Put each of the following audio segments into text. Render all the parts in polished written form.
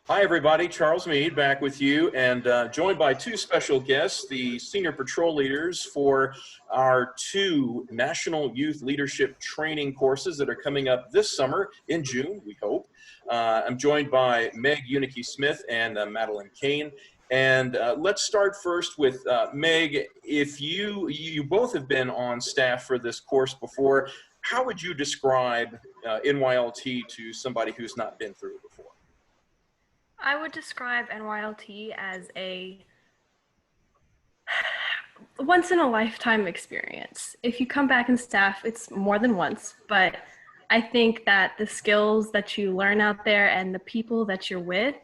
Hi, everybody. Charles Meade back with you, and joined by two special guests, the senior patrol leaders for our two National Youth Leadership Training courses that are coming up this summer in June, we hope. I'm joined by Meg Hunicke-Smith and Madeline Kane. And let's start first with Meg. If you both have been on staff for this course before, how would you describe NYLT to somebody who's not been through it before? I would describe NYLT as a once-in-a-lifetime experience. If you come back in staff, it's more than once, but I think that the skills that you learn out there and the people that you're with,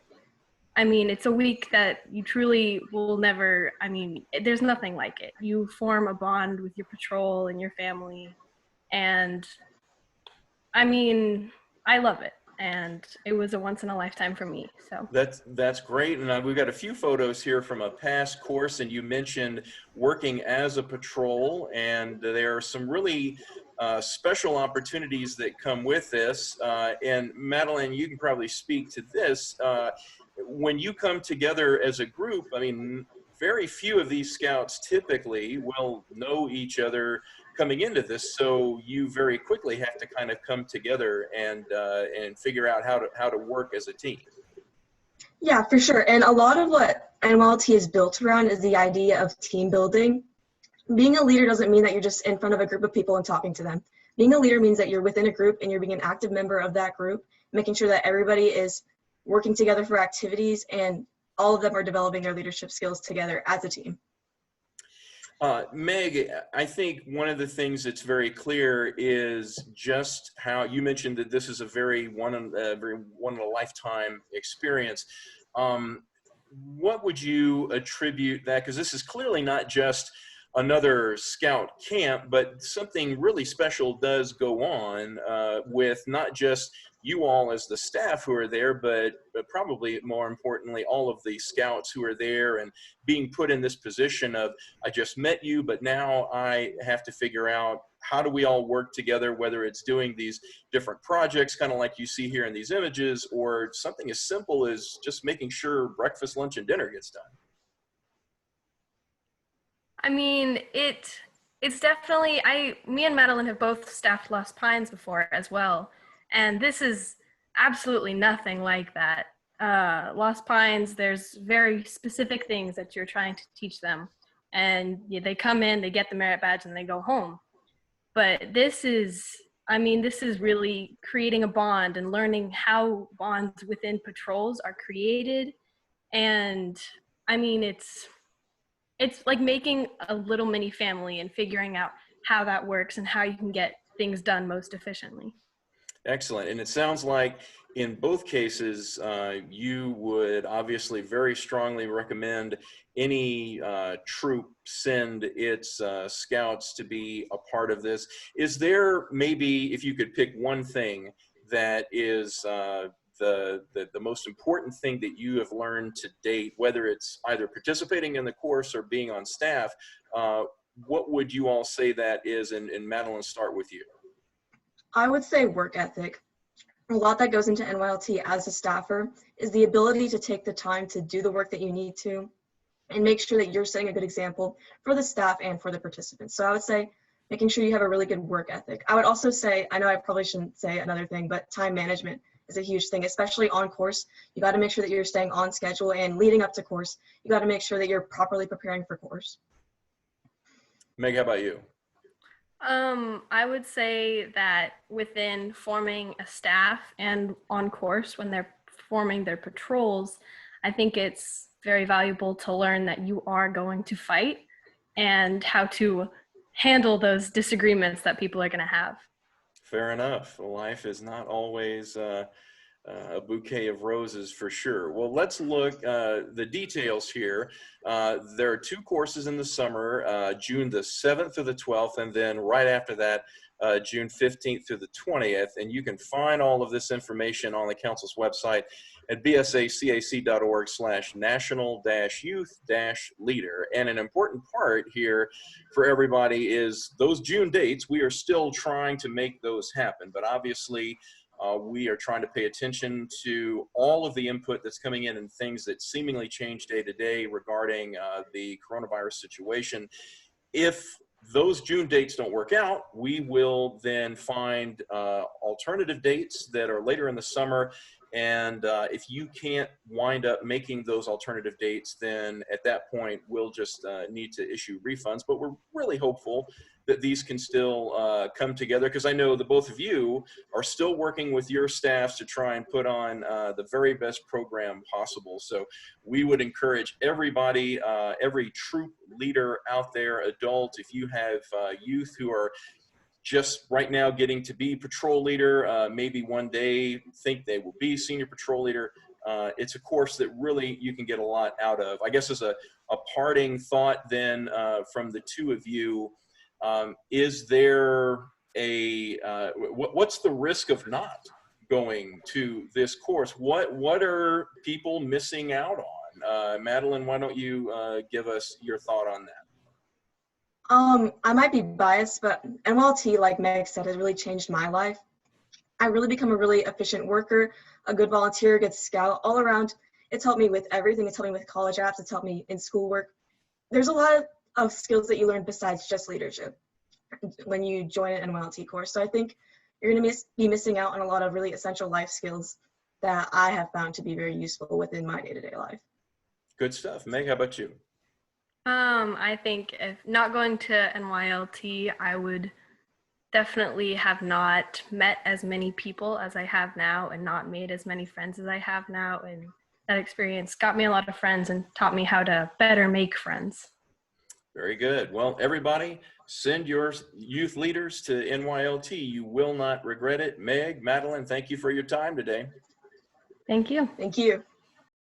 I mean, it's a week that you truly will never, I mean, there's nothing like it. You form a bond with your patrol and your family, and I mean, I love it. And it was a once in a lifetime for me. So that's great. And we've got a few photos here from a past course, and you mentioned working as a patrol, and there are some really special opportunities that come with this. And Madeline, you can probably speak to this. When you come together as a group, I mean, very few of these scouts typically will know each other coming into this, so you very quickly have to kind of come together and figure out how to work as a team. Yeah, for sure. And a lot of what NYLT is built around is the idea of team building. Being a leader doesn't mean that you're just in front of a group of people and talking to them. Being a leader means that you're within a group and you're being an active member of that group, making sure that everybody is working together for activities and all of them are developing their leadership skills together as a team. Meg, I think one of the things that's very clear is just how you mentioned that this is a very one in a lifetime experience. What would you attribute that? Because this is clearly not just another scout camp, but something really special does go on with not just you all as the staff who are there, but probably more importantly, all of the scouts who are there and being put in this position of, I just met you, but now I have to figure out how do we all work together, whether it's doing these different projects, kind of like you see here in these images, or something as simple as just making sure breakfast, lunch, and dinner gets done. I mean, it's definitely, me and Madeline have both staffed Lost Pines before as well. And this is absolutely nothing like that. Lost Pines, there's very specific things that you're trying to teach them. And they come in, they get the merit badge, and they go home. But this is, I mean, this is really creating a bond and learning how bonds within patrols are created. And I mean, it's like making a little mini family and figuring out how that works and how you can get things done most efficiently. Excellent. And it sounds like in both cases, you would obviously very strongly recommend any troop send its scouts to be a part of this. Is there maybe, if you could pick one thing that is the most important thing that you have learned to date, whether it's either participating in the course or being on staff, what would you all say that is? And Madeline, start with you. I would say work ethic. A lot that goes into NYLT as a staffer is the ability to take the time to do the work that you need to and make sure that you're setting a good example for the staff and for the participants. So I would say making sure you have a really good work ethic. I would also say, I know I probably shouldn't say another thing, but time management is a huge thing, especially on course. You got to make sure that you're staying on schedule, and leading up to course, you got to make sure that you're properly preparing for course. Meg, how about you? I would say that within forming a staff and on course when they're forming their patrols, I think it's very valuable to learn that you are going to fight and how to handle those disagreements that people are going to have. Fair enough. Life is not always a bouquet of roses for sure. Well, let's look the details here. There are two courses in the summer, June the 7th through the 12th, and then right after that, June 15th through the 20th. And you can find all of this information on the council's website at bsacac.org/national-youth-leader. And an important part here for everybody is those June dates. We are still trying to make those happen, but obviously We are trying to pay attention to all of the input that's coming in and things that seemingly change day to day regarding the coronavirus situation. If those June dates don't work out, we will then find alternative dates that are later in the summer. And if you can't wind up making those alternative dates, then at that point, we'll just need to issue refunds. But we're really hopeful that these can still come together, because I know the both of you are still working with your staffs to try and put on the very best program possible. So we would encourage everybody, every troop leader out there, adult, if you have youth who are just right now getting to be patrol leader, maybe one day think they will be senior patrol leader, it's a course that really you can get a lot out of. I guess as a parting thought then from the two of you, is there a, what's the risk of not going to this course? What are people missing out on? Madeline, why don't you give us your thought on that? I might be biased, but NYLT, like Meg said, has really changed my life. I really become a really efficient worker, a good volunteer, a good scout, all around. It's helped me with everything. It's helped me with college apps. It's helped me in schoolwork. There's a lot of skills that you learn besides just leadership when you join an NYLT course. So I think you're going to be missing out on a lot of really essential life skills that I have found to be very useful within my day-to-day life. Good stuff. Meg, how about you? I think if not going to NYLT, I would definitely have not met as many people as I have now and not made as many friends as I have now. And that experience got me a lot of friends and taught me how to better make friends. Very good. Well, everybody, send your youth leaders to NYLT. You will not regret it. Meg, Madeline, thank you for your time today. Thank you. Thank you.